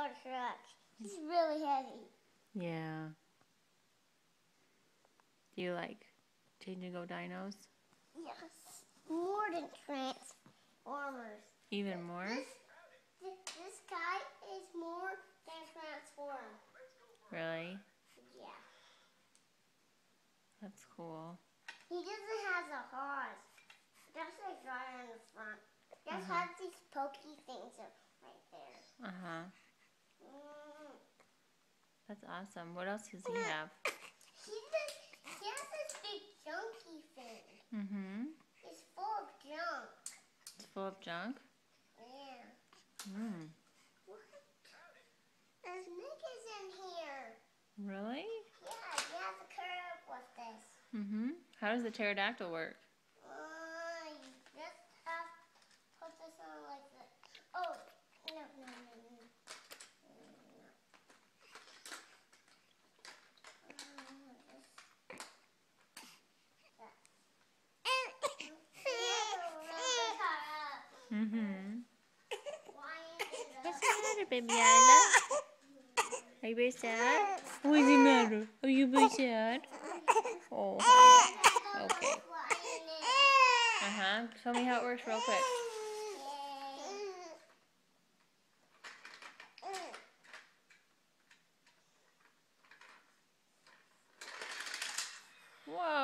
dino truck. He's really heavy. Yeah. Do you like Change and Go dinos? Yes. More than Transformers. Even more? This guy is more than Transformers. Really? Yeah. That's cool. He doesn't have a horse. Just a guy on the front. Just has these pokey things right there. Uh-huh. That's awesome. What else does he have? He has this big junky thing. Mm-hmm. It's full of junk. It's full of junk? Yeah. Mm. What? There's niggas in here. Really? Yeah, you have to curve with this. Mm-hmm. How does the pterodactyl work? You just have to put this on like this. Oh, no. Mm-hmm. What's the matter, baby Isla? Are you very sad? What's the matter? Are you very sad? Oh, honey. Okay. Uh-huh. Show me how it works real quick. Whoa.